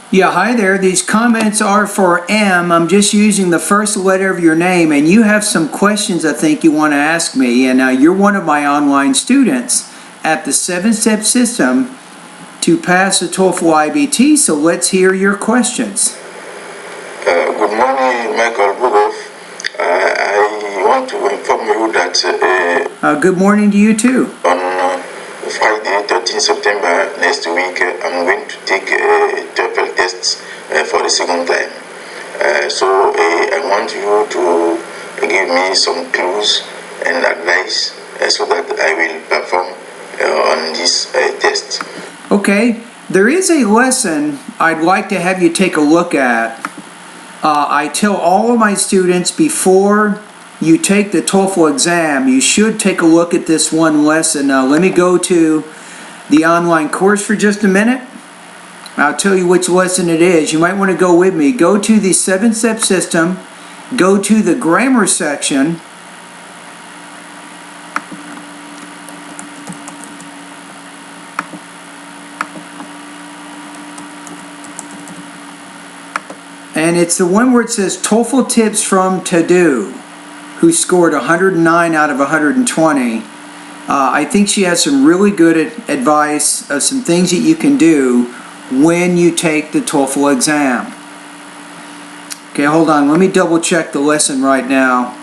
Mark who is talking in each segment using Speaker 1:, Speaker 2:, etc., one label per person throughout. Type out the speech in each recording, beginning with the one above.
Speaker 1: Yeah, hi there. These comments are for M. I'm just using the first letter of your name, and you have some questions I think you want to ask me, and you're one of my online students at the 7-step system to pass the TOEFL IBT, so let's hear your questions.
Speaker 2: Good morning, Michael Bogov. I want to inform you that
Speaker 1: Good morning to you too.
Speaker 2: on Friday, 13 September next week, I'm going to take a TOEFL test for the second time. So I want you to give me some clues and advice so that I will perform on this test.
Speaker 1: Okay, there is a lesson I'd like to have you take a look at. I tell all of my students before you take the TOEFL exam, you should take a look at this one lesson. Let me go to the online course for just a minute. I'll tell you which lesson it is. You might want to go with me. Go to the 7-step system, go to the grammar section, and it's the one where it says TOEFL tips from To-Do, who scored 109 out of 120. I think she has some really good advice of some things that you can do when you take the TOEFL exam. Okay, hold on. Let me double check the lesson right now.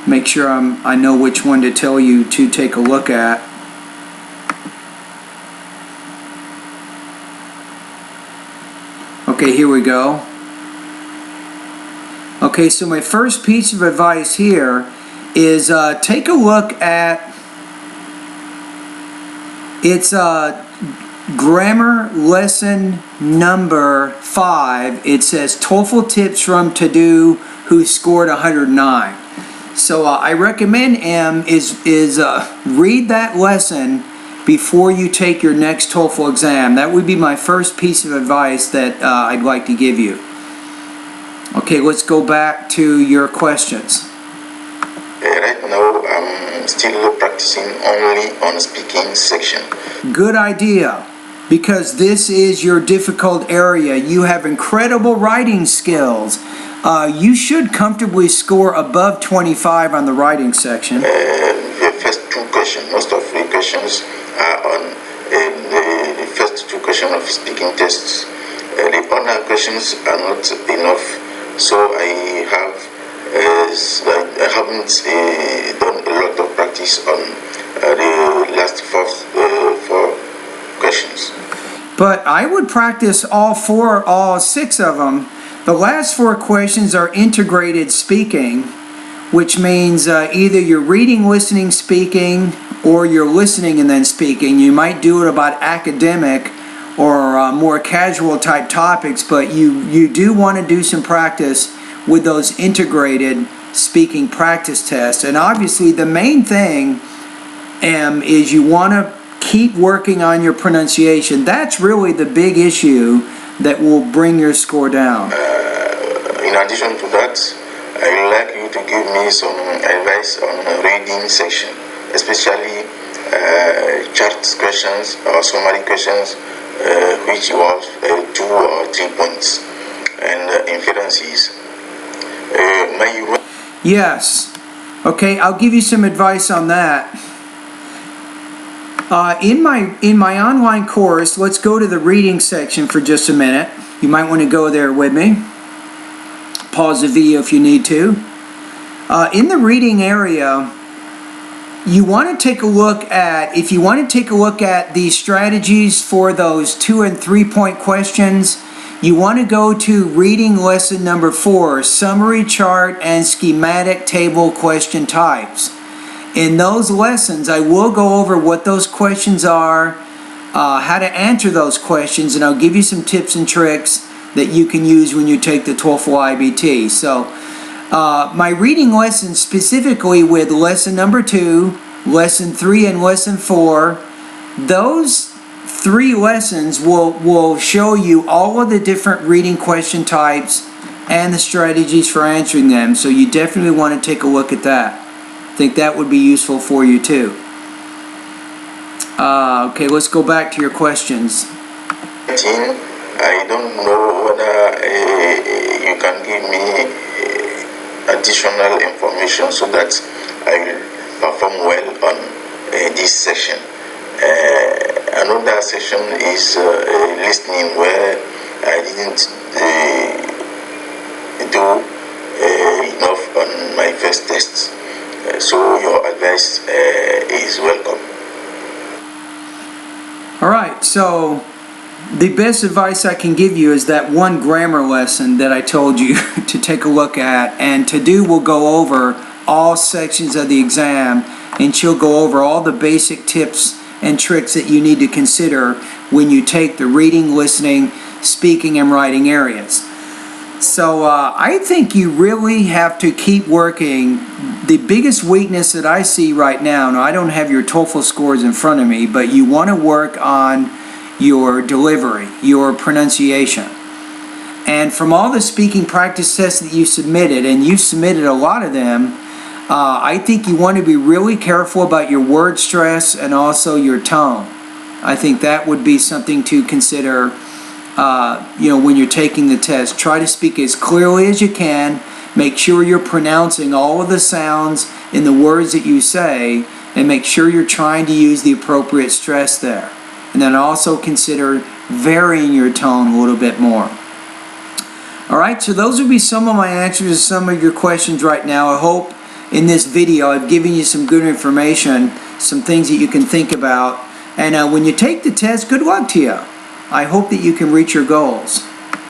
Speaker 1: Make sure I know which one to tell you to take a look at. Okay, here we go. Okay, so my first piece of advice here is take a look at grammar lesson number 5. It says TOEFL tips from To-Do who scored 109. So I recommend is read that lesson before you take your next TOEFL exam. That would be my first piece of advice that I'd like to give you. Okay, let's go back to your questions.
Speaker 2: Right now, I'm still practicing only on speaking section.
Speaker 1: Good idea, because this is your difficult area. You have incredible writing skills. You should comfortably score above 25 on the writing section.
Speaker 2: The first two questions, most of the questions are on the first two questions of speaking tests. The other questions are not enough. So I haven't done a lot of practice on the last four questions.
Speaker 1: But I would practice all 6 of them. The last 4 questions are integrated speaking, which means either you're reading, listening, speaking, or you're listening and then speaking. You might do it about academic or more casual type topics, but you do want to do some practice with those integrated speaking practice tests. And obviously the main thing is you want to keep working on your pronunciation. That's really the big issue that will bring your score down.
Speaker 2: In addition to that, I would like you to give me some advice on reading section, especially chart questions or summary questions, which was 2 or 3 points, and inferences.
Speaker 1: Yes. Okay, I'll give you some advice on that. In my online course, let's go to the reading section for just a minute. You might want to go there with me. Pause the video if you need to. In the reading area, you want to take a look at, if you want to take a look at the strategies for those 2 and 3 point questions, you want to go to reading lesson number 4, summary chart and schematic table question types. In those lessons, I will go over what those questions are, how to answer those questions, and I'll give you some tips and tricks that you can use when you take the TOEFL IBT. So my reading lessons specifically with lesson number 2, lesson 3, and lesson 4, those 3 lessons will show you all of the different reading question types and the strategies for answering them. So you definitely want to take a look at that. I think that would be useful for you too. Okay, let's go back to your questions.
Speaker 2: I don't know whether you can give me additional information so that I will perform well on this session. Another session is listening, where I didn't do enough on my first test. So your advice is welcome.
Speaker 1: All right, so the best advice I can give you is that one grammar lesson that I told you to take a look at, and to do will go over all sections of the exam, and she'll go over all the basic tips and tricks that you need to consider when you take the reading, listening, speaking, and writing areas. So I think you really have to keep working. The biggest weakness that I see right now I don't have your TOEFL scores in front of me, but you want to work on your delivery, your pronunciation. And from all the speaking practice tests that you submitted, and you submitted a lot of them, I think you want to be really careful about your word stress and also your tone. I think that would be something to consider when you're taking the test. Try to speak as clearly as you can. Make sure you're pronouncing all of the sounds in the words that you say, and make sure you're trying to use the appropriate stress there. And then also consider varying your tone a little bit more. Alright, so those would be some of my answers to some of your questions right now. I hope in this video I've given you some good information, some things that you can think about. And when you take the test, good luck to you. I hope that you can reach your goals.